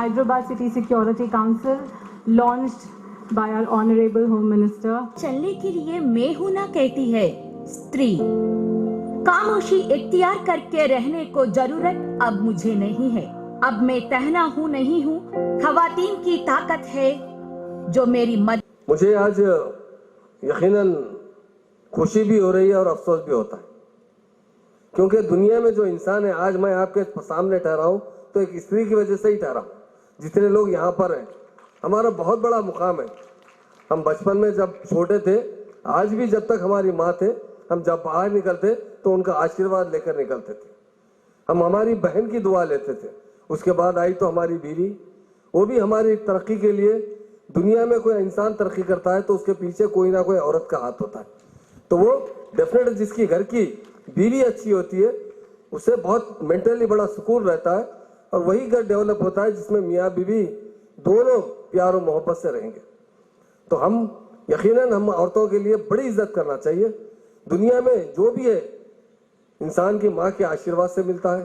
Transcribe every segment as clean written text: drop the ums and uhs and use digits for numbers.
Hyderabad City Security Council launched by our Honorable Home Minister. चलने के लिए मैं हूं ना कहती है स्त्री। खामोशी इख्तियार करके रहने को जरूरत अब मुझे नहीं है। अब मैं कहना हूं नहीं हूं, खवातीन की ताकत है जो मेरी मदद। मुझे आज यकीनन खुशी भी हो रही है और अफसोस भी होता है, क्योंकि दुनिया में जो इंसान है, आज मैं आपके सामने ठहरा हूं तो एक स्त्री की वजह से ही ठहरा। जितने लोग यहाँ पर हैं, हमारा बहुत बड़ा मुकाम है। हम बचपन में जब छोटे थे, आज भी जब तक हमारी माँ थे, हम जब बाहर निकलते तो उनका आशीर्वाद लेकर निकलते थे। हम हमारी बहन की दुआ लेते थे। उसके बाद आई तो हमारी बीवी, वो भी हमारी तरक्की के लिए। दुनिया में कोई इंसान तरक्की करता है तो उसके पीछे कोई ना कोई औरत का हाथ होता है। तो वो डेफिनेट जिसकी घर की बीवी अच्छी होती है, उससे बहुत मेंटली बड़ा सुकून रहता है, और वही घर डेवलप होता है जिसमें मियाँ बीवी दोनों प्यार और मोहब्बत से रहेंगे। तो हम यकीनन हम औरतों के लिए बड़ी इज्जत करना चाहिए। दुनिया में जो भी है, इंसान की माँ के आशीर्वाद से मिलता है,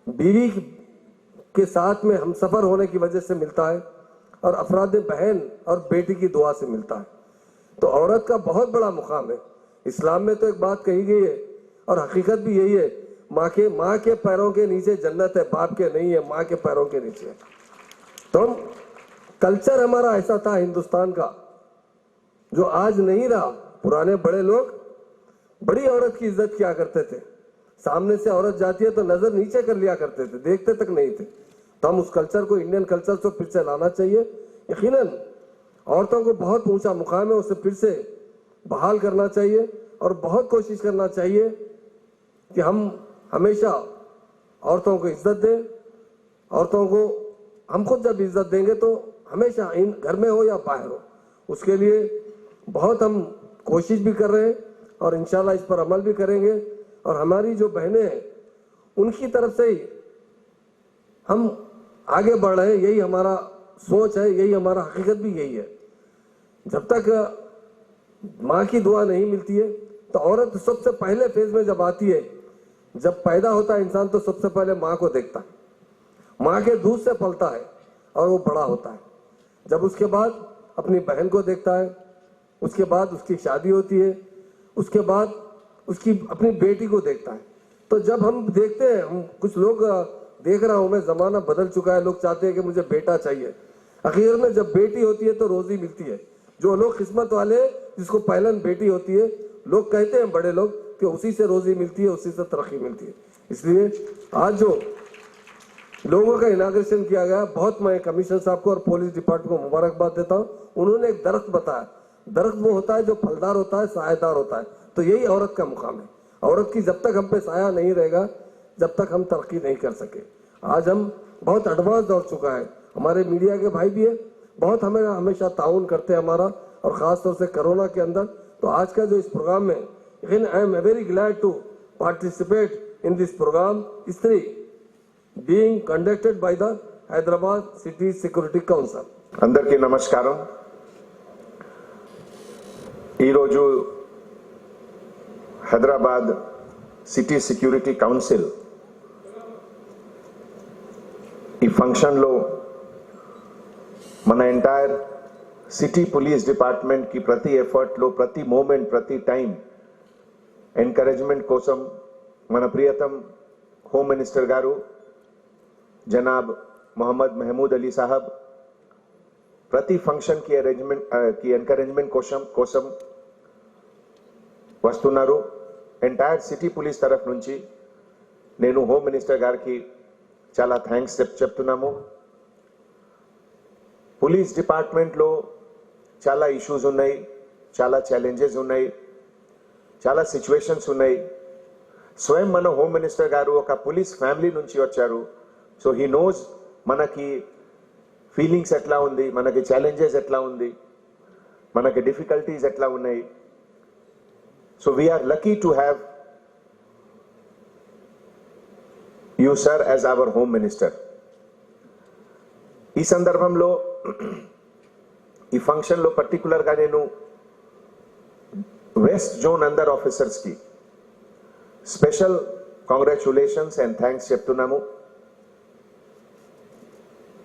बीवी के साथ में हम सफर होने की वजह से मिलता है, और अफराद बहन और बेटी की दुआ से मिलता है। तो औरत का बहुत बड़ा मुकाम है। इस्लाम में तो एक बात कही गई है, और हकीकत भी यही है, माँ के पैरों के नीचे जन्नत है, बाप के नहीं है, माँ के पैरों के नीचे है। तो हम कल्चर हमारा ऐसा था हिंदुस्तान का, जो आज नहीं रहा। पुराने बड़े लोग बड़ी औरत की इज्जत किया करते थे। सामने से औरत जाती है तो नजर नीचे कर लिया करते थे, देखते तक नहीं थे। तो हम उस कल्चर को, इंडियन कल्चर को फिर से लाना चाहिए। यकीनन औरतों को बहुत ऊंचा मुकाम है, उसे फिर से बहाल करना चाहिए, और बहुत कोशिश करना चाहिए कि हम हमेशा औरतों को इज्जत दें। औरतों को हम खुद जब इज्जत देंगे तो हमेशा, इन घर में हो या बाहर हो, उसके लिए बहुत हम कोशिश भी कर रहे हैं, और इंशाल्लाह इस पर अमल भी करेंगे। और हमारी जो बहनें हैं, उनकी तरफ से ही हम आगे बढ़ रहे हैं। यही हमारा सोच है, यही हमारा हकीकत भी यही है। जब तक माँ की दुआ नहीं मिलती है, तो औरत सबसे पहले फेज में जब आती है, जब पैदा होता है इंसान, तो सबसे पहले माँ को देखता है। माँ के दूध से पलता है और वो बड़ा होता है। जब उसके बाद अपनी बहन को देखता है, उसके बाद उसकी शादी होती है, उसके बाद उसकी अपनी बेटी को देखता है। तो जब हम देखते हैं, हम कुछ लोग देख रहा हूं मैं, जमाना बदल चुका है, लोग चाहते हैं कि मुझे बेटा चाहिए। आखिर में जब बेटी होती है तो रोजी मिलती है। जो लोग किस्मत वाले, जिसको पहलन बेटी होती है, लोग कहते हैं बड़े लोग कि उसी से रोजी मिलती है, उसी से तरक्की मिलती है। इसलिए आज जो लोगों का इनाग्रेशन किया गया, बहुत मैं कमिश्नर साहब को और पुलिस डिपार्टमेंट को मुबारकबाद देता हूँ। उन्होंने एक दरख्त बताया। दरख्त वो होता है जो फलदार होता है, सायेदार होता है। तो यही औरत का मुकाम है। औरत की जब तक हम पे साया नहीं रहेगा, जब तक हम तरक्की नहीं कर सके। आज हम बहुत एडवांस दौर चुका है। हमारे मीडिया के भाई भी है, बहुत हमें हमेशा ताउन करते हैं हमारा, और खास तौर से कोरोना के अंदर। तो आज का जो इस प्रोग्राम में, I am very glad to participate in this program स्त्री being conducted by the Hyderabad City Security Council. అందరికీ నమస్కారం. ఈరోజు హైదరాబాద్ సిటీ సెక్యూరిటీ కౌన్సిల్ ఈ ఫంక్షన్లో మన ఎంటైర్ సిటీ పోలీస్ డిపార్ట్మెంట్కి ప్రతి ఎఫర్ట్లో, ప్రతి మూమెంట్, ప్రతి టైం ఎంకరేజ్మెంట్ కోసం మన ప్రియతम होम मिनिस्टर గారు जनाब मोहम्मद महमूद अली साहब प्रति फंक्शन की एनकरेजमेंट कोसम वस्तुన్నారు. ఎంటైర్ సిటీ పోలీస్ తరఫు నుంచి నేను హోమ్ మినిస్టర్ గారికి చాలా థ్యాంక్స్ చెప్తున్నాము. పోలీస్ డిపార్ట్మెంట్ లో చాలా ఇష్యూస్ ఉన్నాయి, చాలా ఛాలెంజెస్ ఉన్నాయి, చాలా సిచ్యువేషన్స్ ఉన్నాయి. స్వయం మన హోమ్ మినిస్టర్ గారు ఒక పోలీస్ ఫ్యామిలీ నుంచి వచ్చారు. సో హీ నోస్ మనకి ఫీలింగ్స్ ఎట్లా ఉంది, మనకి ఛాలెంజెస్ ఎట్లా ఉంది, మనకి డిఫికల్టీస్ ఎట్లా ఉన్నాయి. So we are lucky to have you sir as our home minister. ఈ సందర్భంలో ఈ ఫంక్షన్లో పర్టికులర్గా నేను వెస్ట్ జోన్ అందర్ ఆఫీసర్స్కి స్పెషల్ కాంగ్రాచ్యులేషన్స్ అండ్ థ్యాంక్స్ చెప్తున్నాము.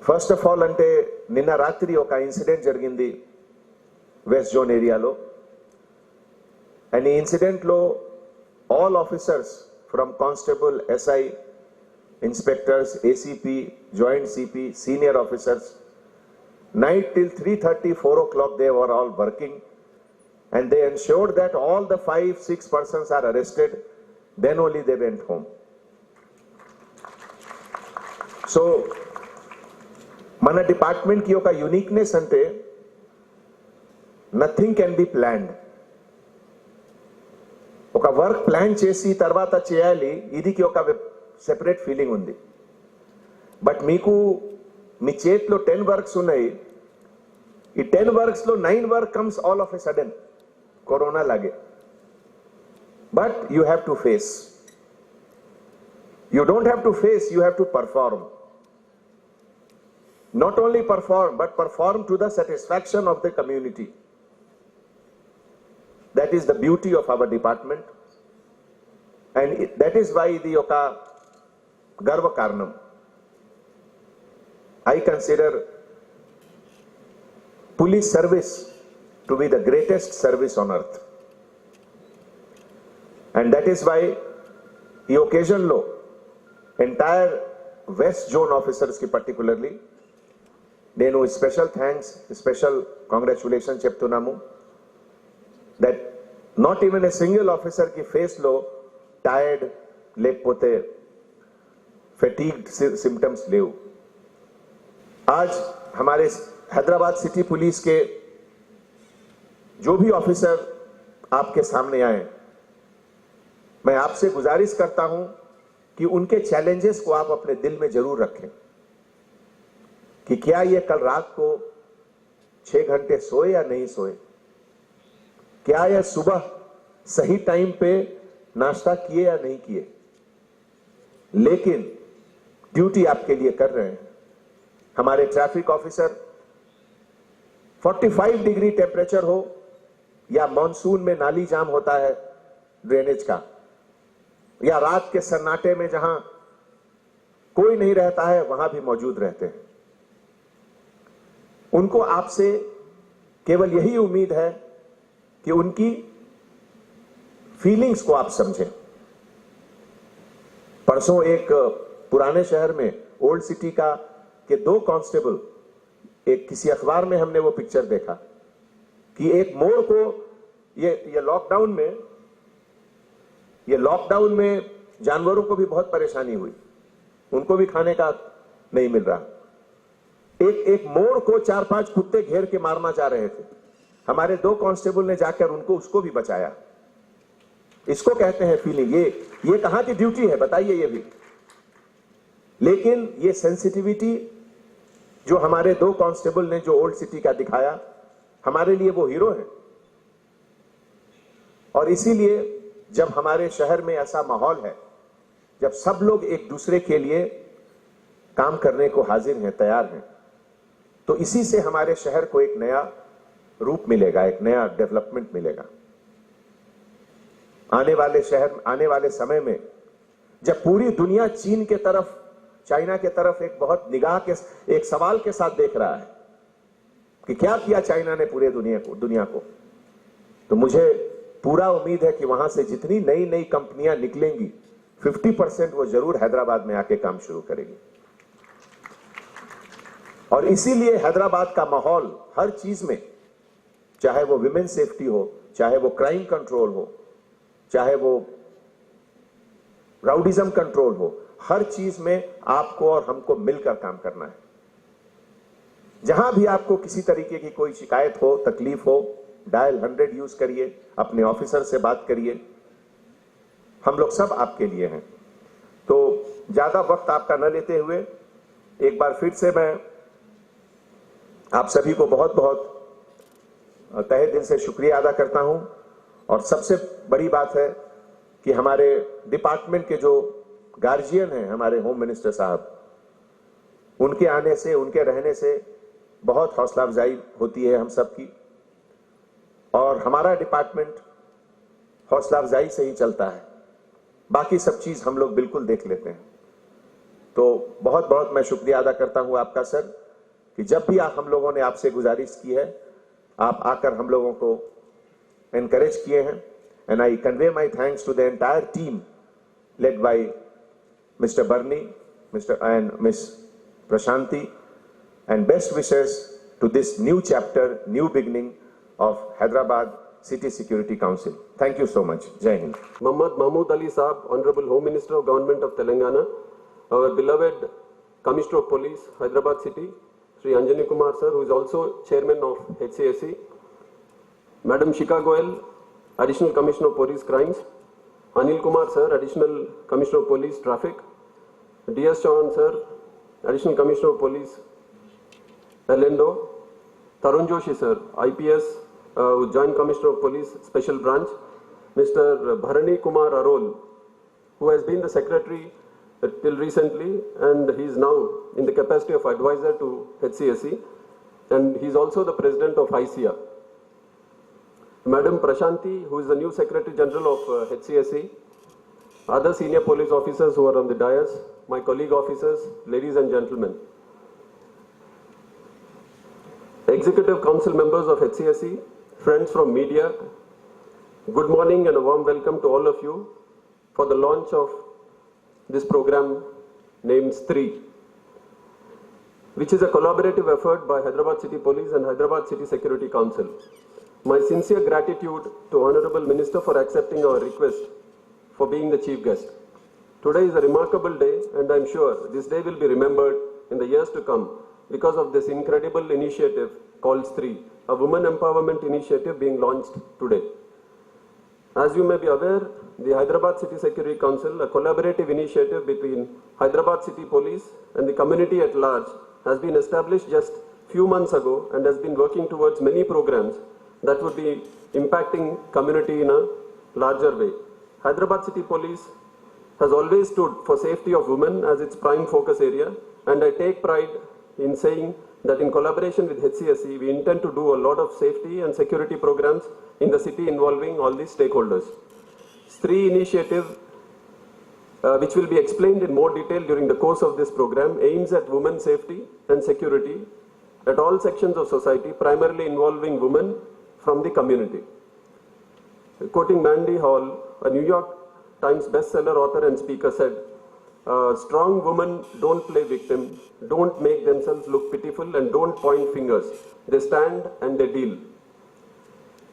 ఫస్ట్ ఆఫ్ ఆల్ అంటే నిన్న రాత్రి ఒక ఇన్సిడెంట్ జరిగింది వెస్ట్ జోన్ ఏరియాలో. అండ్ ఈ ఇన్సిడెంట్లో all officers from constable, SI, inspectors, ACP, joint CP, senior officers, night till 3:30, 4 o'clock they were all working, and they ensured that all the 5-6 persons are arrested. Then only they went home. So మన department కి ఒక uniqueness అంటే nothing can be planned. ఒక work plan చేసి తర్వాత చేయాలి, ఇదికి ఒక separate feeling ఉంది. బట్ మీకు మీ చేతిలో 10 వర్క్స్ ఉన్నాయి. ఈ 10 వర్క్స్ లో 9 work comes all of a sudden, corona लागे. But you have to face. You don't have to face, you have to perform. Not only perform, but perform to the satisfaction of the community. That is the beauty of our department. And that is why the Yoka Garva Karnam. I consider police service to be the greatest service on earth. And that is why the occasion lo entire West Zone officers ki particularly nenu special thanks, special congratulations cheptunamu that not even a single officer ki face lo tired lekpote fatigued symptoms levu. आज हमारे Hyderabad city police के जो भी officer आपके सामने आए, मैं आपसे गुजारिश करता हूं कि उनके चैलेंजेस को आप अपने दिल में जरूर रखें कि क्या ये कल रात को 6 घंटे सोए या नहीं सोए, क्या ये सुबह सही टाइम पे नाश्ता किए या नहीं किए, लेकिन ड्यूटी आपके लिए कर रहे हैं. हमारे ट्रैफिक ऑफिसर 45 डिग्री टेम्परेचर हो या मॉनसून में नाली जाम होता है ड्रेनेज का, या रात के सन्नाटे में जहां कोई नहीं रहता है वहां भी मौजूद रहते हैं. उनको आपसे केवल यही उम्मीद है कि उनकी फीलिंग्स को आप समझें. परसों एक पुराने शहर में ओल्ड सिटी का के 2 कांस्टेबल, एक किसी अखबार में हमने वो पिक्चर देखा कि एक मोड़ को ये लॉकडाउन में जानवरों को भी बहुत परेशानी हुई, उनको भी खाने का नहीं मिल रहा. एक मोड़ को 4-5 कुत्ते घेर के मारना चाह रहे थे. हमारे 2 कांस्टेबल ने जाकर उसको भी बचाया. इसको कहते हैं फीलिंग. ये कहां की ड्यूटी है बताइए ये भी. लेकिन ये सेंसिटिविटी जो हमारे 2 कांस्टेबल ने जो ओल्ड सिटी का दिखाया, हमारे लिए वो हीरो है. और इसीलिए जब हमारे शहर में ऐसा माहौल है, जब सब लोग एक दूसरे के लिए काम करने को हाजिर हैं, तैयार हैं, तो इसी से हमारे शहर को एक नया रूप मिलेगा, एक नया डेवलपमेंट मिलेगा. आने वाले समय में जब पूरी दुनिया चीन के तरफ, चाइना के तरफ एक बहुत निगाह के एक सवाल के साथ देख रहा है कि क्या किया चाइना ने पूरे दुनिया को, तो मुझे पूरा उम्मीद है कि वहां से जितनी नई नई कंपनियां निकलेंगी 50% वो जरूर हैदराबाद में आके काम शुरू करेगी. और इसीलिए हैदराबाद का माहौल हर चीज में, चाहे वो विमेन सेफ्टी हो, चाहे वो क्राइम कंट्रोल हो, चाहे वो राउडिज्म कंट्रोल हो, हर चीज में आपको और हमको मिलकर काम करना है. जहां भी आपको किसी तरीके की कोई शिकायत हो, तकलीफ हो, डायल 100 यूज करिए, अपने ऑफिसर से बात करिए. हम लोग सब आपके लिए हैं. तो ज्यादा वक्त आपका न लेते हुए एक बार फिर से मैं आप सभी को बहुत बहुत तहे दिल से शुक्रिया अदा करता हूं. और सबसे बड़ी बात है कि हमारे डिपार्टमेंट के जो गार्जियन हैं, हमारे होम मिनिस्टर साहब, उनके आने से, उनके रहने से बहुत हौसला अफजाई होती है हम सबकी. और हमारा डिपार्टमेंट हौसला अफजाई से ही चलता है, बाकी सब चीज हम लोग बिल्कुल देख लेते हैं. तो बहुत बहुत मैं शुक्रिया अदा करता हूं आपका सर कि जब भी हम लोगों ने आपसे गुजारिश की है आप आकर हम लोगों को एनकरेज किए हैं and I convey my thanks to the entire team led by Mr. Barney, Mr. and Miss Prashanti, and best wishes to this new chapter, new beginning of Hyderabad City Security Council. Thank you so much. Jai Hind. Muhammad Mahmood Ali Saab, Honorable Home Minister of Government of Telangana, our beloved Commissioner of Police, Hyderabad City, Sri Anjani Kumar sir, who is also Chairman of HCSC, Madam Shika Goel, Additional Commissioner of Police Crimes, Anil Kumar sir, Additional Commissioner of Police Traffic, D.S. Chauhan sir, Additional Commissioner of Police Elendo, Tarun Joshi sir, IPS, Joint Commissioner of Police Special Branch, Mr. Bharani Kumar Arol, who has been the Secretary till recently and he is now in the capacity of advisor to HCSC and he is also the President of ICIA. Madam Prashanti, who is the new Secretary General of HCSC, other senior police officers who are on the dais, my colleague officers, ladies and gentlemen. Executive Council members of HCSC, friends from media, good morning and a warm welcome to all of you for the launch of this program named STREE, which is a collaborative effort by Hyderabad City Police and Hyderabad City Security Council. My sincere gratitude to Honorable Minister for accepting our request for being the chief guest. Today is a remarkable day and I am sure this day will be remembered in the years to come because of this incredible initiative called STREE, a women empowerment initiative being launched today. As you may be aware, the Hyderabad City Security Council, a collaborative initiative between Hyderabad City Police and the community at large, has been established just few months ago and has been working towards many programs that would be impacting community in a larger way. Hyderabad City Police has always stood for safety of women as its prime focus area, and I take pride in saying that in collaboration with HCSC, we intend to do a lot of safety and security programs in the city involving all these stakeholders. STREE initiative, which will be explained in more detail during the course of this program, aims at women's safety and security at all sections of society, primarily involving women from the community. Quoting Mandy Hall, a New York Times bestseller author and speaker said, strong women don't play victim, don't make themselves look pitiful and don't point fingers. They stand and they deal.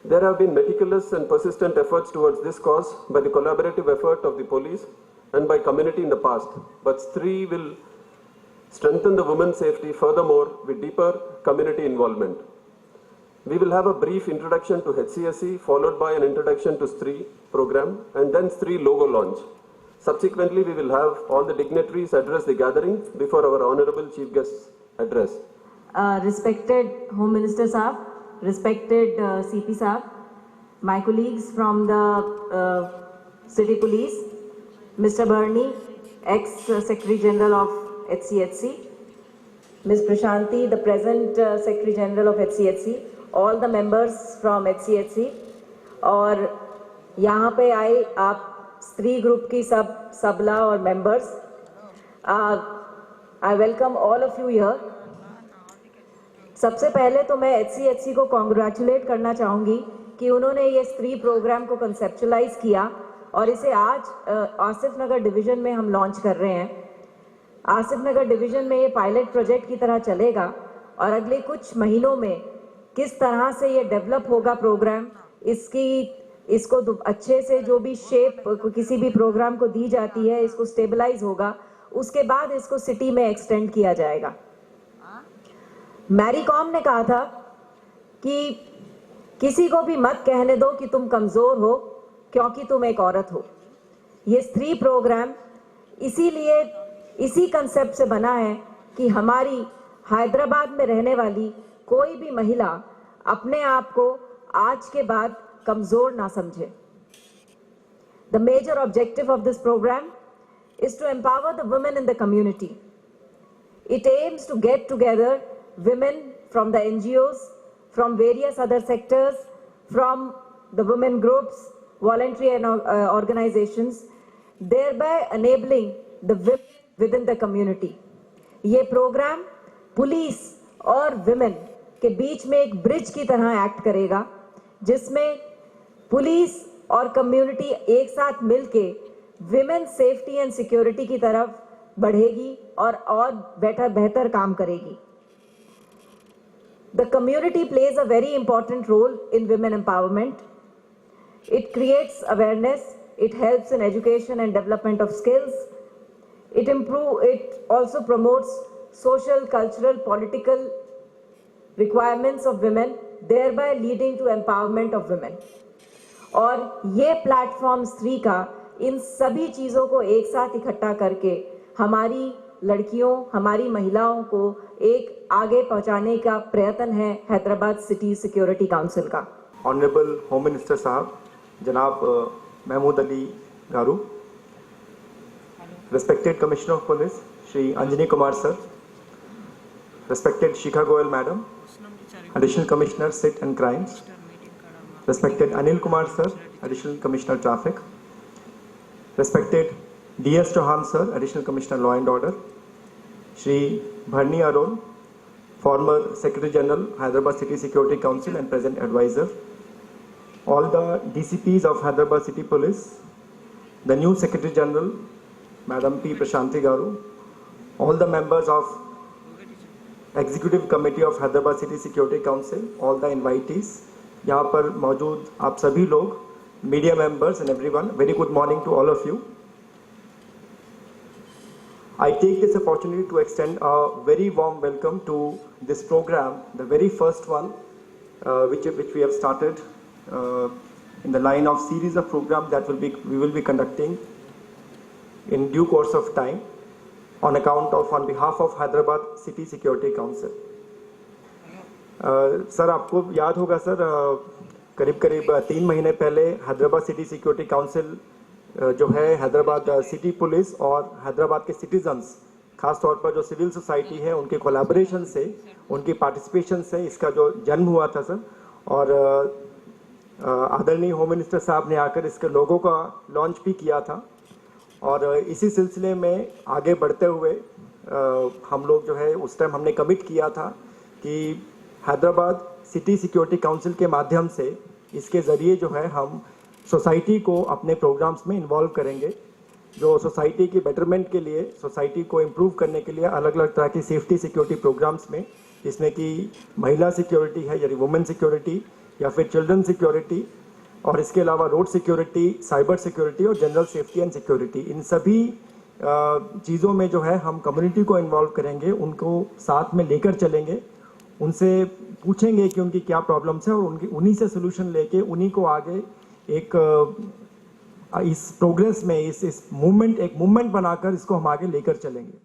There have been meticulous and persistent efforts towards this cause by the collaborative effort of the police and by community in the past, but STREE will strengthen the women's safety furthermore with deeper community involvement. We will have a brief introduction to HCSC followed by an introduction to STREE program and then STREE logo launch. Subsequently, we will have all the dignitaries address the gathering before our Honorable Chief Guest's address. Respected Home Minister Saab, respected CP Saab, my colleagues from the City Police, Mr. Barney, ex-Secretary General of HCHC, Ms. Prashanti, the present Secretary General of HCHC, all the members from HCHC, और यहाँ पे आए आप स्त्री group की सब सबला और members, I welcome all of you here. सबसे पहले तो मैं HCHC को कॉन्ग्रेचुलेट करना चाहूँगी कि उन्होंने ये स्त्री प्रोग्राम को कंसेप्चुलाइज किया और इसे आज आसिफ नगर डिवीज़न में हम लॉन्च कर रहे हैं. आसिफ नगर डिवीज़न में ये पायलट प्रोजेक्ट की तरह चलेगा और अगले कुछ महीनों में किस तरह से ये डेवलप होगा प्रोग्राम, इसको अच्छे से जो भी शेप किसी भी प्रोग्राम को दी जाती है इसको स्टेबलाइज होगा, उसके बाद इसको सिटी में एक्सटेंड किया जाएगा. मैरी कॉम ने कहा था कि किसी को भी मत कहने दो कि तुम कमज़ोर हो क्योंकि तुम एक औरत हो. ये स्त्री प्रोग्राम इसीलिए इसी कंसेप्ट से बना है कि हमारी हैदराबाद में रहने वाली कोई भी महिला अपने आप को आज के बाद कमज़ोर ना समझे. The major objective of this program is to empower the women in the community. It aims to get together women from the NGOs, from various other sectors, from the women groups, voluntary and organizations, thereby enabling the women within the community. ये programme police और women के बीच में एक bridge की तरह act करेगा, जिसमें police और कम्युनिटी एक साथ मिलके विमेन सेफ्टी एंड सिक्योरिटी की तरफ बढ़ेगी और बेहतर काम करेगी. The community plays a very important role in women empowerment. It creates awareness, it helps in education and development of skills. It also promotes social, cultural, political requirements of women, thereby leading to empowerment of women. और ये platform स्त्री का इन सभी चीज़ों को एक साथ इकट्ठा करके हमारी लड़कियों, हमारी महिलाओं को एक आगे पहुंचाने का प्रयत्न है हैदराबाद सिटी सिक्योरिटी काउंसिल का. ऑनरेबल होम मिनिस्टर साहब जनाब महमूद अली गारू, respected Commissioner of Police Shri Anjani Kumar sir, respected Shikha Goyal madam, Additional Commissioner SIT and Crimes, respected Anil Kumar sir, Additional Commissioner Traffic, respected DS Chauhan sir, Additional Commissioner Law and Order, Shri Bharni Arun, former Secretary General Hyderabad City Security Council and present advisor, all the DCPs of Hyderabad City Police, the new Secretary General Madam P. Prashanti Garu, all the members of Executive Committee of Hyderabad City Security Council, all the invitees, यहाँ पर मौजूद आप सभी लोग, media members and everyone, very good morning to all of you. I take this opportunity to extend a very warm welcome to this program, the very first one, which we have started in the line of series of programs that we will be conducting in due course of time on behalf of Hyderabad City Security Council. Sir आपको याद होगा sir, करीब 3 महीने पहले Hyderabad city security council जो है Hyderabad city police और हैदराबाद के सिटीजन्स, खास तौर पर जो सिविल सोसाइटी है, उनके कोलैबोरेशन से, उनकी पार्टिसिपेशन से इसका जो जन्म हुआ था सर. और आदरणीय होम मिनिस्टर साहब ने आकर इसके लोगों का लॉन्च भी किया था. और इसी सिलसिले में आगे बढ़ते हुए हम लोग जो है उस टाइम हमने कमिट किया था कि हैदराबाद सिटी सिक्योरिटी काउंसिल के माध्यम से इसके ज़रिए जो है हम सोसाइटी को अपने प्रोग्राम्स में इन्वॉल्व करेंगे, जो सोसाइटी की बेटरमेंट के लिए, सोसाइटी को इम्प्रूव करने के लिए अलग अलग तरह की सेफ्टी सिक्योरिटी प्रोग्राम्स में, जिसमें कि महिला सिक्योरिटी है यानी वुमेन सिक्योरिटी या फिर चिल्ड्रन सिक्योरिटी, और इसके अलावा रोड सिक्योरिटी, साइबर सिक्योरिटी और जनरल सेफ्टी एंड सिक्योरिटी, इन सभी चीज़ों में जो है हम कम्युनिटी को इन्वॉल्व करेंगे, उनको साथ में लेकर चलेंगे, उनसे पूछेंगे कि उनकी क्या प्रॉब्लम्स हैं और उन्हीं से सोल्यूशन लेके उन्हीं को आगे एक इस प्रोग्रेस में, इस मूवमेंट बनाकर इसको हम आगे लेकर चलेंगे.